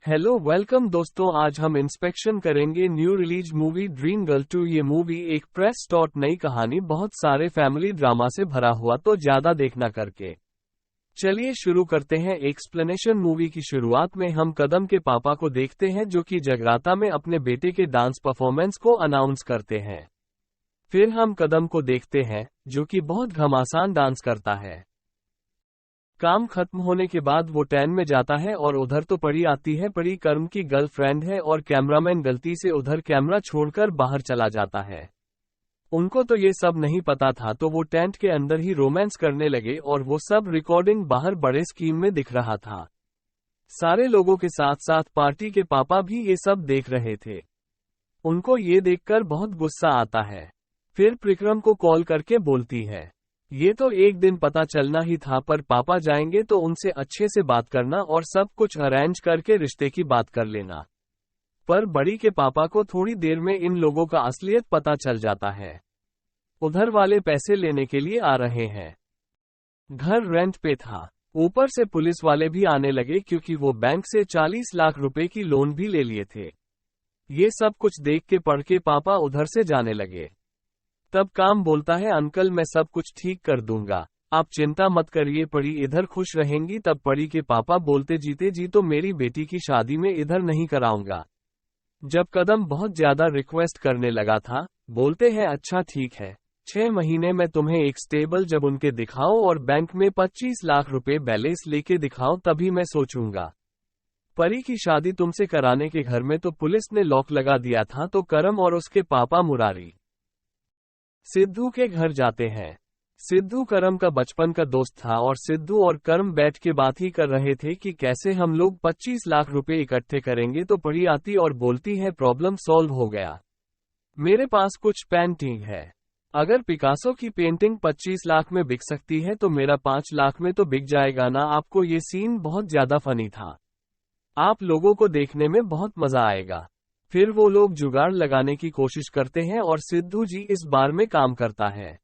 Hello welcome दोस्तों, आज हम इंस्पेक्शन करेंगे new release movie dream girl 2। ये मूवी एक प्रेस स्टॉट नई कहानी बहुत सारे फैमिली ड्रामा से भरा हुआ, तो ज्यादा देखना करके। चलिए शुरू करते हैं एक्सप्लेनेशन। मूवी की शुरुआत में हम कदम के पापा को देखते हैं जो कि जगराता में अपने बेटे के डांस परफॉर्मेंस को अनाउंस करते हैं। फिर हम कदम को देखते हैं जो कि बहुत घमासान डांस करता है। काम खत्म होने के बाद वो टैन में जाता है और उधर तो परी आती है। परी कर्म की गर्लफ्रेंड है और कैमरामैन गलती से उधर कैमरा छोड़कर बाहर चला जाता है। उनको तो ये सब नहीं पता था, तो वो टेंट के अंदर ही रोमांस करने लगे और वो सब रिकॉर्डिंग बाहर बड़े स्क्रीन में दिख रहा था। सारे लोगों के साथ साथ पार्टी के पापा भी ये सब देख रहे थे। उनको ये देखकर बहुत गुस्सा आता है। फिर विक्रम को कॉल करके बोलती है, ये तो एक दिन पता चलना ही था, पर पापा जाएंगे तो उनसे अच्छे से बात करना और सब कुछ अरेंज करके रिश्ते की बात कर लेना। पर बड़ी के पापा को थोड़ी देर में इन लोगों का असलियत पता चल जाता है। उधर वाले पैसे लेने के लिए आ रहे हैं। घर रेंट पे था। ऊपर से पुलिस वाले भी आने लगे क्योंकि वो बैंक से 40 लाख रुपए की लोन भी ले लिए थे। ये सब कुछ देख के पढ़ के पापा उधर से जाने लगे। तब काम बोलता है, अंकल मैं सब कुछ ठीक कर दूंगा, आप चिंता मत करिए, परी इधर खुश रहेंगी। तब परी के पापा बोलते, जीते जी तो मेरी बेटी की शादी में इधर नहीं कराऊंगा। जब कदम बहुत ज्यादा रिक्वेस्ट करने लगा था, बोलते हैं अच्छा ठीक है, 6 महीने में तुम्हें एक स्टेबल जब उनके दिखाओ और बैंक में 25 लाख रुपए बैलेंस लेके दिखाओ, तभी मैं सोचूंगा। परी की शादी तुमसे कराने के घर में तो पुलिस ने लॉक लगा दिया था, तो करम और उसके पापा मुरारी सिद्धू के घर जाते हैं। सिद्धू करम का बचपन का दोस्त था और सिद्धू और करम बैठ के बात ही कर रहे थे कि कैसे हम लोग 25 लाख रुपए इकट्ठे करेंगे। तो परी आती और बोलती है, प्रॉब्लम सॉल्व हो गया, मेरे पास कुछ पेंटिंग है। अगर पिकासो की पेंटिंग 25 लाख में बिक सकती है तो मेरा 5 लाख में तो बिक जाएगा ना। आपको ये सीन बहुत ज्यादा फनी था, आप लोगों को देखने में बहुत मजा आएगा। फिर वो लोग जुगाड़ लगाने की कोशिश करते हैं और सिद्धू जी इस बार में काम करता है।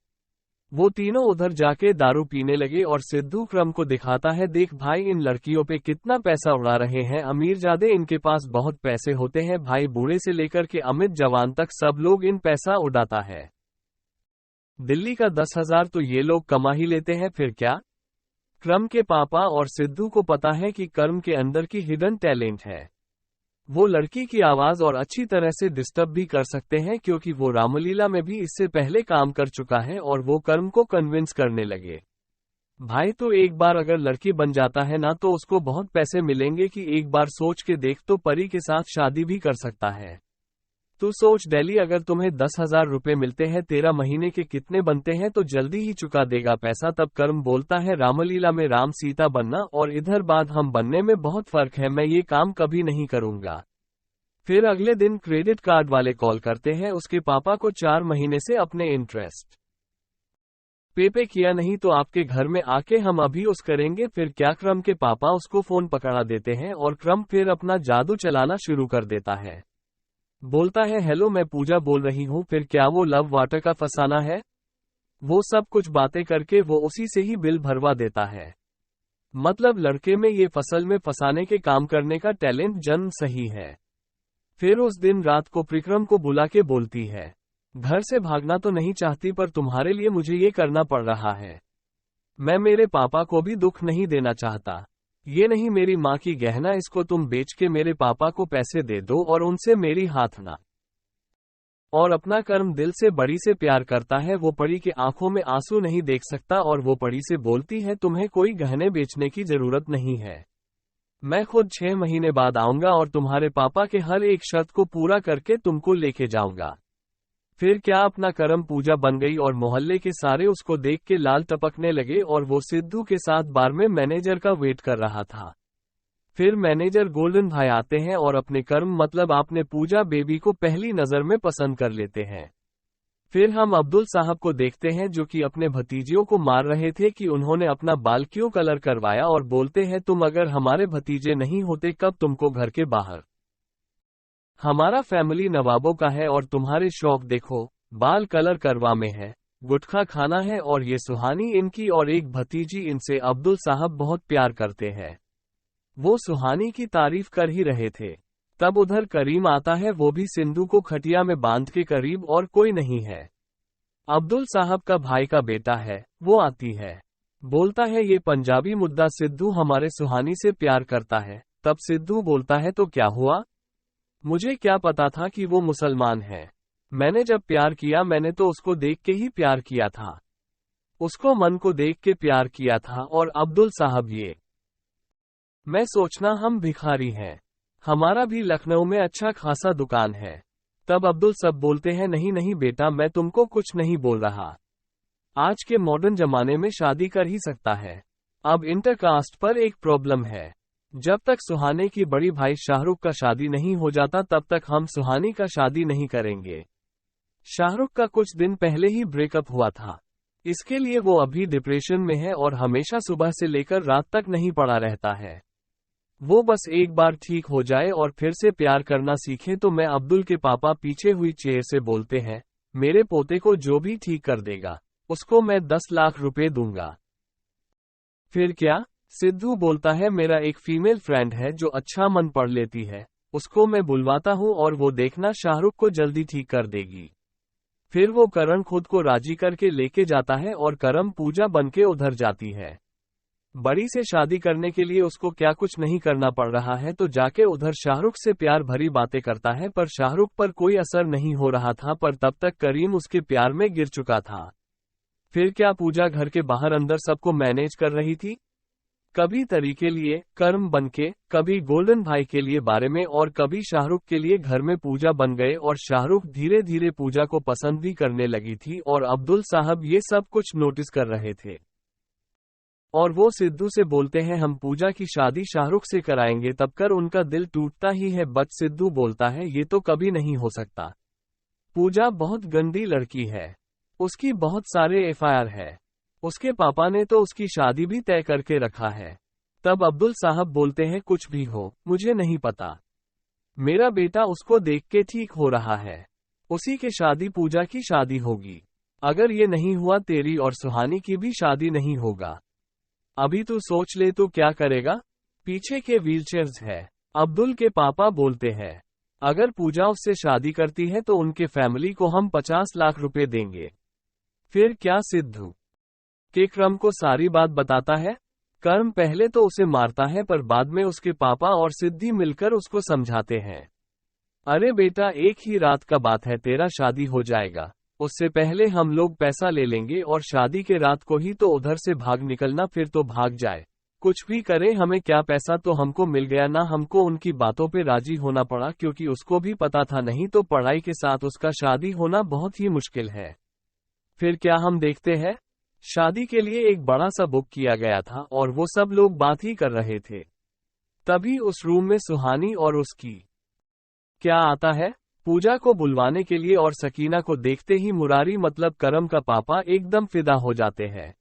वो तीनों उधर जाके दारू पीने लगे और सिद्धू क्रम को दिखाता है, देख भाई इन लड़कियों पे कितना पैसा उड़ा रहे हैं, अमीरजादे इनके पास बहुत पैसे होते हैं भाई, बूढ़े से लेकर के अमित जवान तक सब लोग इन पैसा उड़ाता है। दिल्ली का 10,000 तो ये लोग कमा ही लेते हैं, फिर क्या। क्रम के पापा और सिद्धू को पता है कि कर्म के अंदर की हिडन टैलेंट है। वो लड़की की आवाज और अच्छी तरह से डिस्टर्ब भी कर सकते हैं क्योंकि वो रामलीला में भी इससे पहले काम कर चुका है। और वो कर्म को कन्विंस करने लगे, भाई तो एक बार अगर लड़की बन जाता है ना तो उसको बहुत पैसे मिलेंगे कि एक बार सोच के देख, तो परी के साथ शादी भी कर सकता है। तू सोच डेली, अगर तुम्हें 10,000 रुपए मिलते हैं, 13 महीने के कितने बनते हैं, तो जल्दी ही चुका देगा पैसा। तब कर्म बोलता है, रामलीला में राम सीता बनना और इधर बाद हम बनने में बहुत फर्क है, मैं ये काम कभी नहीं करूंगा। फिर अगले दिन क्रेडिट कार्ड वाले कॉल करते हैं उसके पापा को 4 महीने से अपने इंटरेस्ट पे किया नहीं तो आपके घर में आके हम अभी उस करेंगे। फिर क्या, क्रम के पापा उसको फोन पकड़ा देते हैं और क्रम फिर अपना जादू चलाना शुरू कर देता है। बोलता है, हेलो मैं पूजा बोल रही हूँ। फिर क्या, वो लव वाटर का फसाना है। वो सब कुछ बातें करके वो उसी से ही बिल भरवा देता है। मतलब लड़के में ये फसल में फंसाने के काम करने का टैलेंट जन्म सही है। फिर उस दिन रात को विक्रम को बुला के बोलती है, घर से भागना तो नहीं चाहती, पर तुम्हारे लिए मुझे ये करना पड़ रहा है। मैं मेरे पापा को भी दुख नहीं देना चाहता। ये नहीं मेरी माँ की गहना, इसको तुम बेच के मेरे पापा को पैसे दे दो और उनसे मेरी हाथ ना। और अपना कर्म दिल से बड़ी से प्यार करता है। वो परी के आंखों में आंसू नहीं देख सकता और वो परी से बोलती है, तुम्हें कोई गहने बेचने की जरूरत नहीं है, मैं खुद 6 महीने बाद आऊंगा और तुम्हारे पापा के हर एक शर्त को पूरा करके तुमको लेके जाऊंगा। फिर क्या, अपना कर्म पूजा बन गई और मोहल्ले के सारे उसको देख के लाल टपकने लगे और वो सिद्धू के साथ बार में मैनेजर का वेट कर रहा था। फिर मैनेजर गोल्डन भाई आते हैं और अपने कर्म मतलब आपने पूजा बेबी को पहली नजर में पसंद कर लेते हैं। फिर हम अब्दुल साहब को देखते हैं जो कि अपने भतीजियों को मार रहे थे कि उन्होंने अपना बाल क्यों कलर करवाया, और बोलते हैं, तुम अगर हमारे भतीजे नहीं होते कब तुमको घर के बाहर। हमारा फैमिली नवाबों का है और तुम्हारे शौक देखो, बाल कलर करवा में है, गुटखा खाना है, और ये सुहानी इनकी और एक भतीजी, इनसे अब्दुल साहब बहुत प्यार करते हैं। वो सुहानी की तारीफ कर ही रहे थे। तब उधर करीम आता है, वो भी सिद्धू को खटिया में बांध के करीब, और कोई नहीं है। अब्दुल साहब का भाई का बेटा है। वो आती है, बोलता है ये पंजाबी मुद्दा, सिद्धू हमारे सुहानी से प्यार करता है। तब सिद्धू बोलता है तो क्या हुआ, मुझे क्या पता था कि वो मुसलमान है। मैंने जब प्यार किया मैंने तो उसको देख के ही प्यार किया था, उसको मन को देख के प्यार किया था। और अब्दुल साहब ये मैं सोचना हम भिखारी हैं, हमारा भी लखनऊ में अच्छा खासा दुकान है। तब अब्दुल सब बोलते हैं नहीं नहीं बेटा, मैं तुमको कुछ नहीं बोल रहा, आज के मॉडर्न जमाने में शादी कर ही सकता है। अब इंटरकास्ट पर एक प्रॉब्लम है, जब तक सुहाने की बड़ी भाई शाहरुख का शादी नहीं हो जाता तब तक हम सुहानी का शादी नहीं करेंगे। शाहरुख का कुछ दिन पहले ही ब्रेकअप हुआ था, इसके लिए वो अभी डिप्रेशन में है और हमेशा सुबह से लेकर रात तक नहीं पड़ा रहता है। वो बस एक बार ठीक हो जाए और फिर से प्यार करना सीखे। तो मैं अब्दुल के पापा पीछे हुई चेयर से बोलते हैं, मेरे पोते को जो भी ठीक कर देगा उसको मैं 10 लाख रुपए दूंगा। फिर क्या, सिद्धू बोलता है मेरा एक फीमेल फ्रेंड है जो अच्छा मन पढ़ लेती है, उसको मैं बुलवाता हूँ और वो देखना शाहरुख को जल्दी ठीक कर देगी। फिर वो करण खुद को राजी करके लेके जाता है और करम पूजा बनके उधर जाती है। बड़ी से शादी करने के लिए उसको क्या कुछ नहीं करना पड़ रहा है, तो जाके उधर शाहरुख से प्यार भरी बातें करता है, पर शाहरुख पर कोई असर नहीं हो रहा था। पर तब तक करीम उसके प्यार में गिर चुका था। फिर क्या, पूजा घर के बाहर अंदर सबको मैनेज कर रही थी, कभी तरी के लिए कर्म बनके, कभी गोल्डन भाई के लिए बारे में, और कभी शाहरुख के लिए घर में पूजा बन गए। और शाहरुख धीरे धीरे पूजा को पसंद भी करने लगी थी और अब्दुल साहब ये सब कुछ नोटिस कर रहे थे। और वो सिद्धू से बोलते हैं हम पूजा की शादी शाहरुख से कराएंगे, तब कर उनका दिल टूटता ही है। बट सिद्धू बोलता है ये तो कभी नहीं हो सकता, पूजा बहुत गंदी लड़की है, उसकी बहुत सारे एफआईआर है, उसके पापा ने तो उसकी शादी भी तय करके रखा है। तब अब्दुल साहब बोलते हैं कुछ भी हो मुझे नहीं पता, मेरा बेटा उसको देख के ठीक हो रहा है, उसी के शादी पूजा की शादी होगी। अगर ये नहीं हुआ तेरी और सुहानी की भी शादी नहीं होगा। अभी तू सोच ले तो क्या करेगा, पीछे के व्हीलचेयर्स है। अब्दुल के पापा बोलते हैं अगर पूजा उससे शादी करती है तो उनके फैमिली को हम 50 लाख रुपए देंगे। फिर क्या, सिद्धू के क्रम को सारी बात बताता है। कर्म पहले तो उसे मारता है पर बाद में उसके पापा और सिद्धि मिलकर उसको समझाते हैं, अरे बेटा एक ही रात का बात है, तेरा शादी हो जाएगा, उससे पहले हम लोग पैसा ले लेंगे और शादी के रात को ही तो उधर से भाग निकलना, फिर तो भाग जाए, कुछ भी करे हमें क्या, पैसा तो हमको मिल गया ना। हमको उनकी बातों पे राजी होना पड़ा क्योंकि उसको भी पता था नहीं तो पढ़ाई के साथ उसका शादी होना बहुत ही मुश्किल है। फिर क्या, हम देखते हैं शादी के लिए एक बड़ा सा बुक किया गया था और वो सब लोग बात ही कर रहे थे। तभी उस रूम में सुहानी और उसकी क्या आता है, पूजा को बुलवाने के लिए, और सकीना को देखते ही मुरारी मतलब करम का पापा एकदम फिदा हो जाते हैं।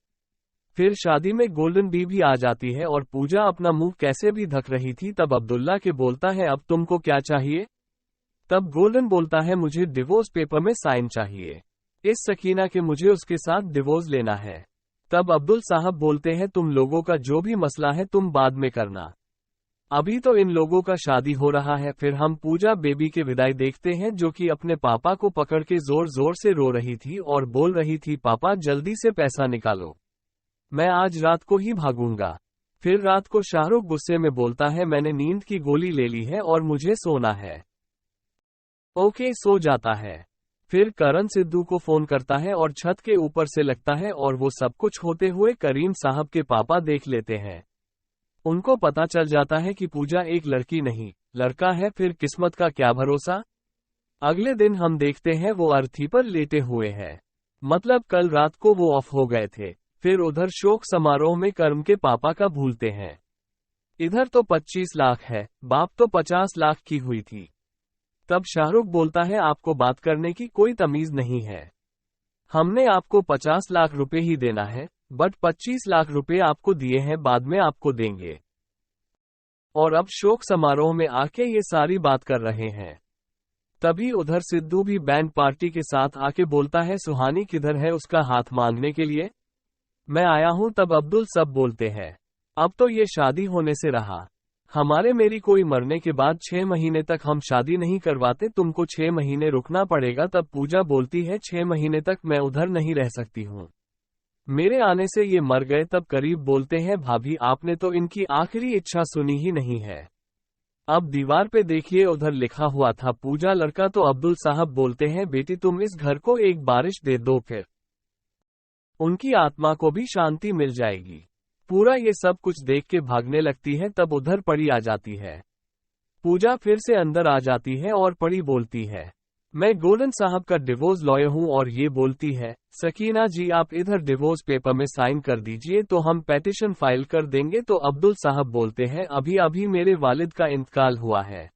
फिर शादी में गोल्डन बी भी आ जाती है और पूजा अपना मुंह कैसे भी ढक रही थी। तब अब्दुल्ला के बोलता है अब तुमको क्या चाहिए। तब गोल्डन बोलता है मुझे डिवोर्स पेपर में साइन चाहिए, इस सकीना के मुझे उसके साथ डिवोर्स लेना है। तब अब्दुल साहब बोलते हैं तुम लोगों का जो भी मसला है तुम बाद में करना, अभी तो इन लोगों का शादी हो रहा है। फिर हम पूजा बेबी के विदाई देखते हैं जो कि अपने पापा को पकड़ के जोर जोर से रो रही थी और बोल रही थी पापा जल्दी से पैसा निकालो, मैं आज रात को ही भागूंगा। फिर रात को शाहरुख गुस्से में बोलता है मैंने नींद की गोली ले ली है और मुझे सोना है। ओके, सो जाता है। फिर करण सिद्धू को फोन करता है और छत के ऊपर से लगता है और वो सब कुछ होते हुए करीम साहब के पापा देख लेते हैं। उनको पता चल जाता है कि पूजा एक लड़की नहीं लड़का है। फिर किस्मत का क्या भरोसा। अगले दिन हम देखते हैं वो अर्थी पर लेटे हुए हैं, मतलब कल रात को वो ऑफ हो गए थे। फिर उधर शोक समारोह में कर्म के पापा का भूलते हैं। इधर तो 25 लाख है, बाप तो 50 लाख की हुई थी। तब शाहरुख बोलता है आपको बात करने की कोई तमीज नहीं है, हमने आपको 50 लाख रुपए ही देना है, बट 25 लाख रुपए आपको दिए हैं, बाद में आपको देंगे। और अब शोक समारोह में आके ये सारी बात कर रहे हैं। तभी उधर सिद्धू भी बैंड पार्टी के साथ आके बोलता है सुहानी किधर है उसका हाथ मांगने के लिए, मैं आया हूं। तब अब्दुल सब बोलते हैं अब तो ये शादी होने से रहा, हमारे मेरी कोई मरने के बाद 6 महीने तक हम शादी नहीं करवाते, तुमको 6 महीने रुकना पड़ेगा। तब पूजा बोलती है 6 महीने तक मैं उधर नहीं रह सकती हूँ, मेरे आने से ये मर गए। तब करीब बोलते हैं भाभी आपने तो इनकी आखिरी इच्छा सुनी ही नहीं है। अब दीवार पे देखिए उधर लिखा हुआ था पूजा लड़का। तो अब्दुल साहब बोलते हैं बेटी तुम इस घर को एक बारिश दे दो, फिर उनकी आत्मा को भी शांति मिल जाएगी। पूरा ये सब कुछ देख के भागने लगती है। तब उधर परी आ जाती है। पूजा फिर से अंदर आ जाती है और परी बोलती है मैं गोल्डन साहब का डिवोर्स लॉयर हूँ। और ये बोलती है सकीना जी आप इधर डिवोर्स पेपर में साइन कर दीजिए तो हम पेटिशन फाइल कर देंगे। तो अब्दुल साहब बोलते हैं अभी अभी मेरे वालिद का इंतकाल हुआ है,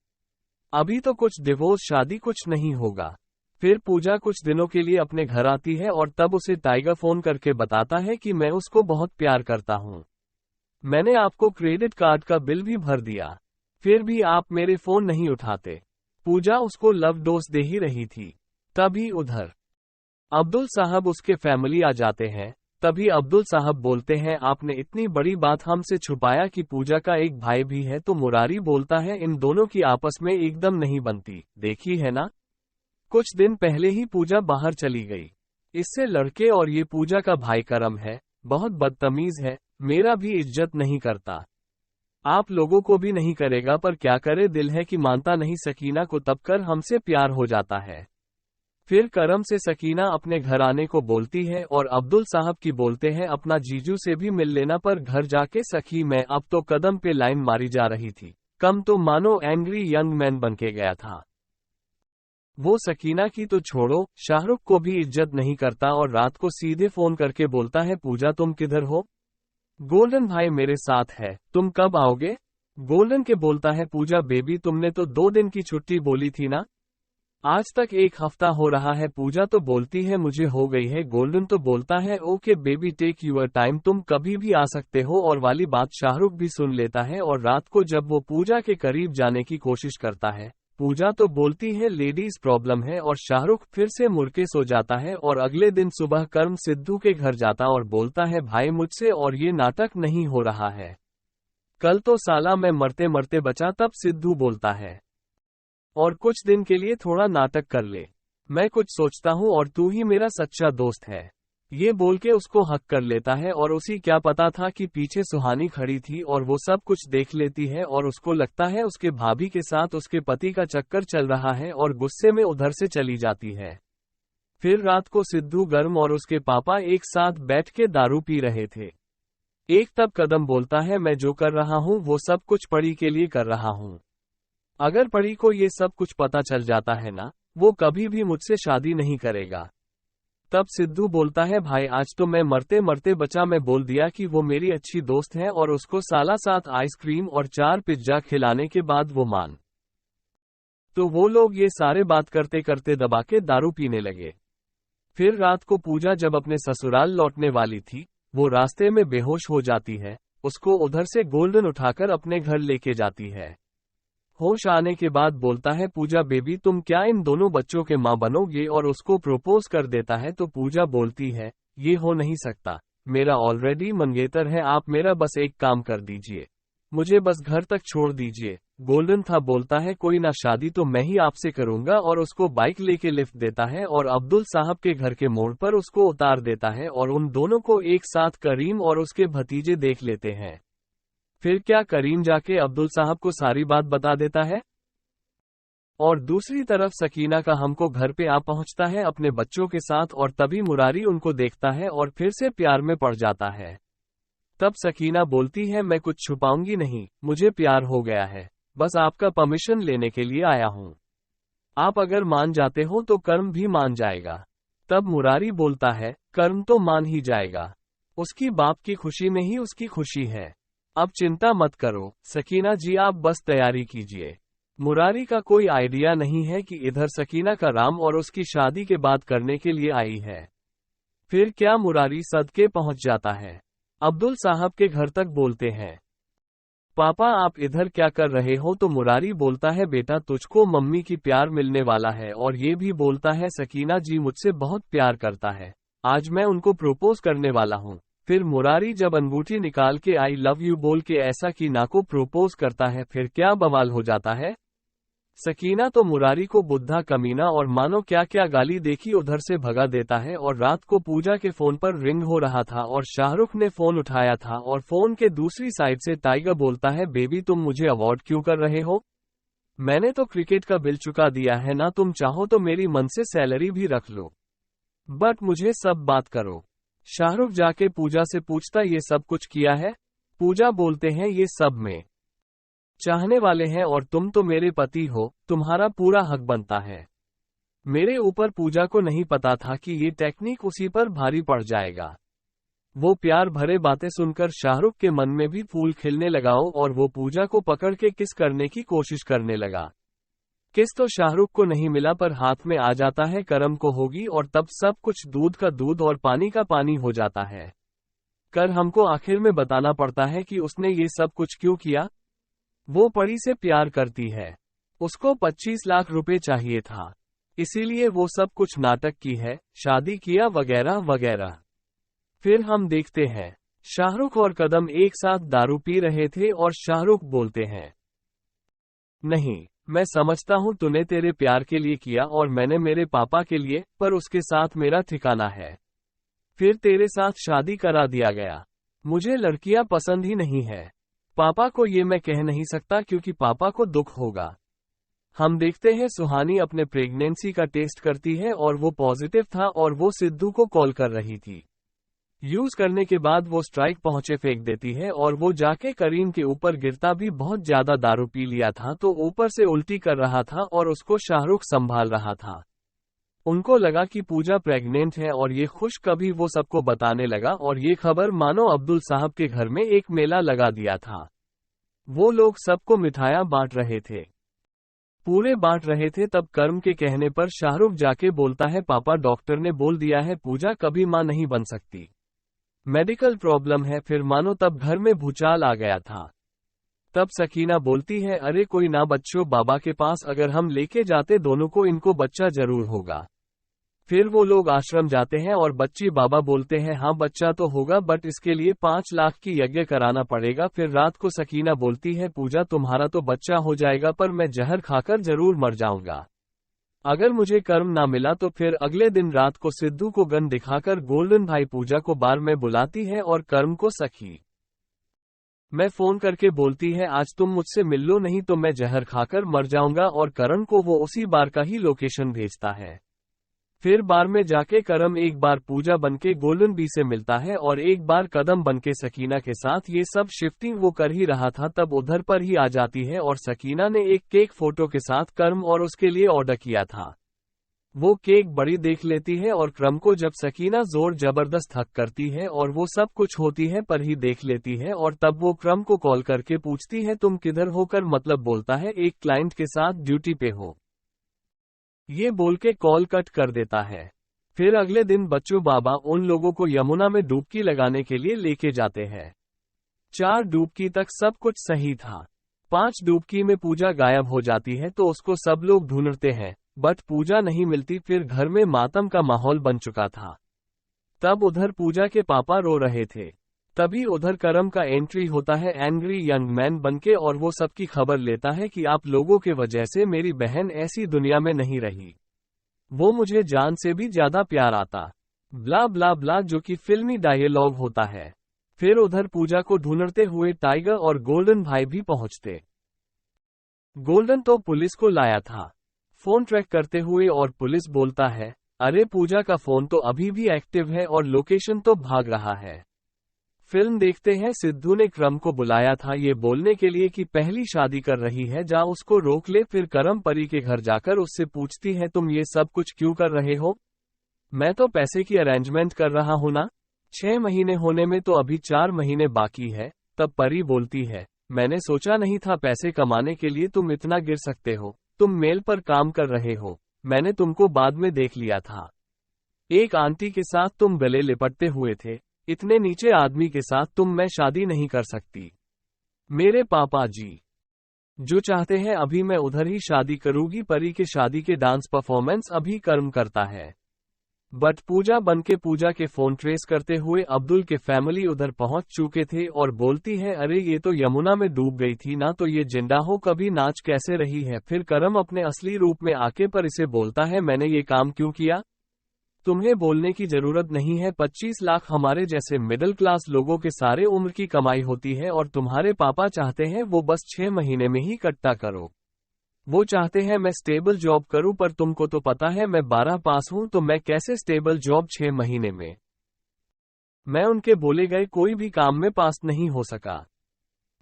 अभी तो कुछ डिवोर्स शादी कुछ नहीं होगा। फिर पूजा कुछ दिनों के लिए अपने घर आती है और तब उसे टाइगर फोन करके बताता है कि मैं उसको बहुत प्यार करता हूँ, मैंने आपको क्रेडिट कार्ड का बिल भी भर दिया, फिर भी आप मेरे फोन नहीं उठाते। पूजा उसको लव डोज दे ही रही थी। तभी उधर अब्दुल साहब उसके फैमिली आ जाते हैं। तभी अब्दुल साहब बोलते हैं आपने इतनी बड़ी बात हमसे छुपाया कि पूजा का एक भाई भी है। तो मुरारी बोलता है इन दोनों की आपस में एकदम नहीं बनती, देखी है ना, कुछ दिन पहले ही पूजा बाहर चली गई इससे लड़के, और ये पूजा का भाई करम है, बहुत बदतमीज है, मेरा भी इज्जत नहीं करता, आप लोगों को भी नहीं करेगा, पर क्या करे दिल है कि मानता नहीं। सकीना को तब कर हमसे प्यार हो जाता है। फिर करम से सकीना अपने घर आने को बोलती है और अब्दुल साहब की बोलते हैं अपना जीजू से भी मिल लेना। पर घर जाके सखी मैं अब तो कदम पे लाइन मारी जा रही थी, कम तो मानो एंग्री यंग मैन बन के गया था। वो सकीना की तो छोड़ो, शाहरुख को भी इज्जत नहीं करता और रात को सीधे फोन करके बोलता है पूजा तुम किधर हो, गोल्डन भाई मेरे साथ है, तुम कब आओगे। गोल्डन के बोलता है पूजा बेबी तुमने तो 2 दिन की छुट्टी बोली थी ना, आज तक 1 हफ्ता हो रहा है। पूजा तो बोलती है मुझे हो गई है। गोल्डन तो बोलता है okay baby take your time, तुम कभी भी आ सकते हो। और वाली बात शाहरुख भी सुन लेता है। और रात को जब वो पूजा के करीब जाने की कोशिश करता है, पूजा तो बोलती है लेडीज प्रॉब्लम है, और शाहरुख फिर से मुड़ के सो जाता है। और अगले दिन सुबह कर्म सिद्धू के घर जाता और बोलता है भाई मुझसे और ये नाटक नहीं हो रहा है, कल तो साला मैं मरते मरते बचा। तब सिद्धू बोलता है और कुछ दिन के लिए थोड़ा नाटक कर ले, मैं कुछ सोचता हूँ और तू ही मेरा सच्चा दोस्त है। ये बोल के उसको हक कर लेता है और उसी क्या पता था कि पीछे सुहानी खड़ी थी और वो सब कुछ देख लेती है और उसको लगता है उसके भाभी के साथ उसके पति का चक्कर चल रहा है और गुस्से में उधर से चली जाती है। फिर रात को सिद्धू गर्म और उसके पापा एक साथ बैठ के दारू पी रहे थे। एक तब कदम बोलता है मैं जो कर रहा हूँ वो सब कुछ परी के लिए कर रहा हूँ, अगर परी को ये सब कुछ पता चल जाता है ना, वो कभी भी मुझसे शादी नहीं करेगा। तब सिद्धू बोलता है भाई आज तो मैं मरते मरते बचा, मैं बोल दिया कि वो मेरी अच्छी दोस्त है और उसको साला 7 आइसक्रीम और 4 पिज्जा खिलाने के बाद वो मान। तो वो लोग ये सारे बात करते करते दबा के दारू पीने लगे। फिर रात को पूजा जब अपने ससुराल लौटने वाली थी, वो रास्ते में बेहोश हो जाती है। उसको उधर से गोल्डन उठाकर अपने घर लेके जाती है। होश आने के बाद बोलता है पूजा बेबी तुम क्या इन दोनों बच्चों के माँ बनोगे, और उसको प्रपोज कर देता है। तो पूजा बोलती है ये हो नहीं सकता, मेरा ऑलरेडी मंगेतर है, आप मेरा बस एक काम कर दीजिए, मुझे बस घर तक छोड़ दीजिए। गोल्डन था बोलता है कोई ना, शादी तो मैं ही आपसे करूंगा, और उसको बाइक लेके लिफ्ट देता है और अब्दुल साहब के घर के मोड़ पर उसको उतार देता है। और उन दोनों को एक साथ करीम और उसके भतीजे देख लेते हैं। फिर क्या करीम जाके अब्दुल साहब को सारी बात बता देता है, और दूसरी तरफ सकीना का हमको घर पे आ पहुंचता है अपने बच्चों के साथ, और तभी मुरारी उनको देखता है और फिर से प्यार में पड़ जाता है। तब सकीना बोलती है मैं कुछ छुपाऊंगी नहीं, मुझे प्यार हो गया है, बस आपका परमिशन लेने के लिए आया हूँ, आप अगर मान जाते हो तो कर्म भी मान जाएगा। तब मुरारी बोलता है कर्म तो मान ही जाएगा, उसकी बाप की खुशी में ही उसकी खुशी है, अब चिंता मत करो सकीना जी, आप बस तैयारी कीजिए। मुरारी का कोई आइडिया नहीं है कि इधर सकीना का राम और उसकी शादी के बाद करने के लिए आई है। फिर क्या मुरारी सदके पहुंच जाता है, अब्दुल साहब के घर तक बोलते हैं पापा आप इधर क्या कर रहे हो। तो मुरारी बोलता है बेटा तुझको मम्मी की प्यार मिलने वाला है, और ये भी बोलता है सकीना जी मुझसे बहुत प्यार करता है, आज मैं उनको प्रपोज करने वाला हूँ। फिर मुरारी जब अंगूठी निकाल के आई लव यू बोल के ऐसा की ना को प्रोपोज करता है, फिर क्या बवाल हो जाता है। सकीना तो मुरारी को बुद्धा कमीना और मानो क्या क्या गाली देखी उधर से भगा देता है। और रात को पूजा के फोन पर रिंग हो रहा था और शाहरुख ने फोन उठाया था और फोन के दूसरी साइड से टाइगर बोलता है, बेबी तुम मुझे अवॉर्ड क्यों कर रहे हो, मैंने तो क्रिकेट का बिल चुका दिया है ना, तुम चाहो तो मेरी मन से सैलरी भी रख लो, बट मुझे सब बात करो। शाहरुख जाके पूजा से पूछता ये सब कुछ किया है। पूजा बोलते हैं ये सब में चाहने वाले हैं और तुम तो मेरे पति हो, तुम्हारा पूरा हक बनता है मेरे ऊपर। पूजा को नहीं पता था कि ये टेक्निक उसी पर भारी पड़ जाएगा। वो प्यार भरे बातें सुनकर शाहरुख के मन में भी फूल खिलने लगा और वो पूजा को पकड़ के किस करने की कोशिश करने लगा। किस तो शाहरुख को नहीं मिला पर हाथ में आ जाता है करम को होगी और तब सब कुछ दूध का दूध और पानी का पानी हो जाता है। कर हमको आखिर में बताना पड़ता है कि उसने ये सब कुछ क्यों किया। वो परी से प्यार करती है, उसको 25 लाख रुपए चाहिए था, इसीलिए वो सब कुछ नाटक की है, शादी किया वगैरह वगैरह। फिर हम देखते हैं शाहरुख और कदम एक साथ दारू पी रहे थे और शाहरुख बोलते हैं, नहीं मैं समझता हूँ तूने तेरे प्यार के लिए किया और मैंने मेरे पापा के लिए, पर उसके साथ मेरा ठिकाना है। फिर तेरे साथ शादी करा दिया गया। मुझे लड़कियां पसंद ही नहीं है। पापा को ये मैं कह नहीं सकता क्योंकि पापा को दुख होगा। हम देखते हैं सुहानी अपने प्रेगनेंसी का टेस्ट करती है और वो पॉजिटिव था और वो सिद्धू को कॉल कर रही थी। यूज करने के बाद वो स्ट्राइक पहुंचे फेंक देती है और वो जाके करीम के ऊपर गिरता भी बहुत ज्यादा दारू पी लिया था तो ऊपर से उल्टी कर रहा था और उसको शाहरुख संभाल रहा था। उनको लगा कि पूजा प्रेग्नेंट है और ये खुशखबरी वो सबको बताने लगा और ये खबर मानो अब्दुल साहब के घर में एक मेला लगा दिया था। वो लोग सबको मिठाइयां बांट रहे थे, पूरे बांट रहे थे। तब कर्म के कहने पर शाहरुख जाके बोलता है, पापा डॉक्टर ने बोल दिया है पूजा कभी मां नहीं बन सकती, मेडिकल प्रॉब्लम है। फिर मानो तब घर में भूचाल आ गया था। तब सकीना बोलती है, अरे कोई ना बच्चों, बाबा के पास अगर हम लेके जाते दोनों को, इनको बच्चा जरूर होगा। फिर वो लोग आश्रम जाते हैं और बच्ची बाबा बोलते हैं, हाँ बच्चा तो होगा बट इसके लिए 5 लाख की यज्ञ कराना पड़ेगा। फिर रात को सकीना बोलती है, पूजा तुम्हारा तो बच्चा हो जाएगा पर मैं जहर खाकर जरूर मर जाऊंगा। अगर मुझे कर्म ना मिला तो फिर अगले दिन रात को सिद्धू को गन दिखाकर गोल्डन भाई पूजा को बार में बुलाती है और कर्म को सखी मैं फोन करके बोलती है, आज तुम मुझसे मिल लो नहीं तो मैं जहर खाकर मर जाऊंगा। और करण को वो उसी बार का ही लोकेशन भेजता है। फिर बार में जाके करम एक बार पूजा बनके गोल्डन बी से मिलता है और एक बार कदम बनके सकीना के साथ। ये सब शिफ्टिंग वो कर ही रहा था तब उधर पर ही आ जाती है और सकीना ने एक केक फोटो के साथ कर्म और उसके लिए ऑर्डर किया था। वो केक बड़ी देख लेती है और क्रम को जब सकीना जोर जबरदस्त हक करती है और वो सब कुछ होती है पर ही देख लेती है और तब वो क्रम को कॉल करके पूछती है, तुम किधर होकर, मतलब बोलता है एक क्लाइंट के साथ ड्यूटी पे हो। ये बोल के कॉल कट कर देता है। फिर अगले दिन बच्चों बाबा उन लोगों को यमुना में डुबकी लगाने के लिए लेके जाते हैं। 4 डुबकी तक सब कुछ सही था। 5 डुबकी में पूजा गायब हो जाती है तो उसको सब लोग ढूंढते हैं बट पूजा नहीं मिलती। फिर घर में मातम का माहौल बन चुका था। तब उधर पूजा के पापा रो रहे थे। तभी उधर करम का एंट्री होता है एंग्री यंग मैन बनके और वो सबकी खबर लेता है कि आप लोगों के वजह से मेरी बहन ऐसी दुनिया में नहीं रही, वो मुझे जान से भी ज्यादा प्यार आता, ब्ला ब्ला ब्ला, जो कि फिल्मी डायलॉग होता है। फिर उधर पूजा को ढूंढते हुए टाइगर और गोल्डन भाई भी पहुंचते। गोल्डन तो पुलिस को लाया था फोन ट्रैक करते हुए और पुलिस बोलता है, अरे पूजा का फोन तो अभी भी एक्टिव है और लोकेशन तो भाग रहा है। फिल्म देखते हैं सिद्धू ने क्रम को बुलाया था ये बोलने के लिए कि पहली शादी कर रही है, जा उसको रोक ले। फिर करम परी के घर जाकर उससे पूछती है, तुम ये सब कुछ क्यों कर रहे हो? मैं तो पैसे की अरेंजमेंट कर रहा हूं ना, 6 महीने होने में तो अभी 4 महीने बाकी है। तब परी बोलती है, मैंने सोचा नहीं था पैसे कमाने के लिए तुम इतना गिर सकते हो, तुम मेल पर काम कर रहे हो, मैंने तुमको बाद में देख लिया था। एक आंटी के साथ तुम गले लिपटते हुए थे, इतने नीचे आदमी के साथ मैं शादी नहीं कर सकती। मेरे पापा जी जो चाहते हैं अभी मैं उधर ही शादी करूंगी। परी के शादी के डांस परफॉर्मेंस अभी कर्म करता है। बट पूजा बन के पूजा के फोन ट्रेस करते हुए अब्दुल के फैमिली उधर पहुंच चुके थे और बोलती है, अरे ये तो यमुना में डूब गई थी ना, तो ये जिंदा हो कभी नाच कैसे रही है। फिर करम अपने असली रूप में आके पर इसे बोलता है, मैंने ये काम क्यों किया? तुम्हें बोलने की जरूरत नहीं है। 25 लाख हमारे जैसे मिडिल क्लास लोगों के सारे उम्र की कमाई होती है और तुम्हारे पापा चाहते हैं वो बस 6 महीने में ही इकट्ठा करो। वो चाहते हैं मैं स्टेबल जॉब करूं, पर तुमको तो पता है मैं 12 पास हूं, तो मैं कैसे स्टेबल जॉब 6 महीने में। मैं उनके बोले गए कोई भी काम में पास नहीं हो सका,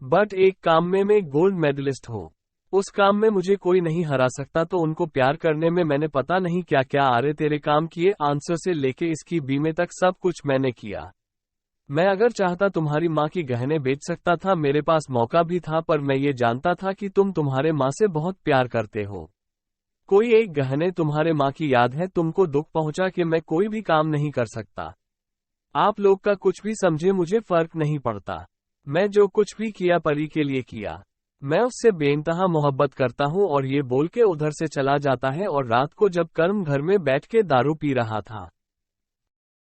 बट एक काम में मैं गोल्ड मेडलिस्ट हूं। उस काम में मुझे कोई नहीं हरा सकता। तो उनको प्यार करने में मैंने पता नहीं क्या क्या आरे तेरे काम किए, आंसर से लेके इसकी बीमे तक सब कुछ मैंने किया। मैं अगर चाहता तुम्हारी माँ की गहने बेच सकता था, मेरे पास मौका भी था, पर मैं ये जानता था कि तुम तुम्हारे माँ से बहुत प्यार करते हो। कोई एक गहने तुम्हारे माँ की याद है तुमको दुख पहुंचा कि मैं कोई भी काम नहीं कर सकता। आप लोग का कुछ भी समझे, मुझे फर्क नहीं पड़ता। मैं जो कुछ भी किया परी के लिए किया। मैं उससे बेइंतहा मोहब्बत करता हूँ। और ये बोल के उधर से चला जाता है। और रात को जब कर्म घर में बैठ के दारू पी रहा था,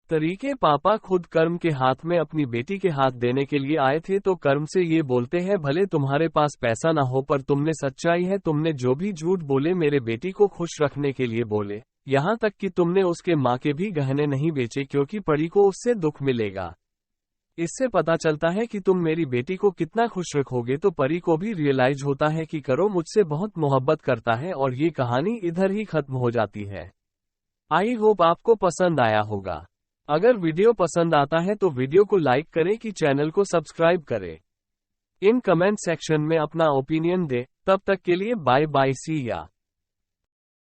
तरीके पापा खुद कर्म के हाथ में अपनी बेटी के हाथ देने के लिए आए थे, तो कर्म से ये बोलते हैं, भले तुम्हारे पास पैसा ना हो पर तुमने सच्चाई है, तुमने जो भी झूठ बोले मेरे बेटी को खुश रखने के लिए बोले। यहाँ तक कि तुमने उसके माँ के भी गहने नहीं बेचे क्योंकि परी को उससे दुख मिलेगा। इससे पता चलता है कि तुम मेरी बेटी को कितना खुश रखोगे। तो परी को भी रियलाइज होता है कि करो मुझसे बहुत मोहब्बत करता है और ये कहानी इधर ही खत्म हो जाती है। आई होप आपको पसंद आया होगा। अगर वीडियो पसंद आता है तो वीडियो को लाइक करें कि चैनल को सब्सक्राइब करें। इन कमेंट सेक्शन में अपना ओपिनियन दे। तब तक के लिए बाय बाय, सी या।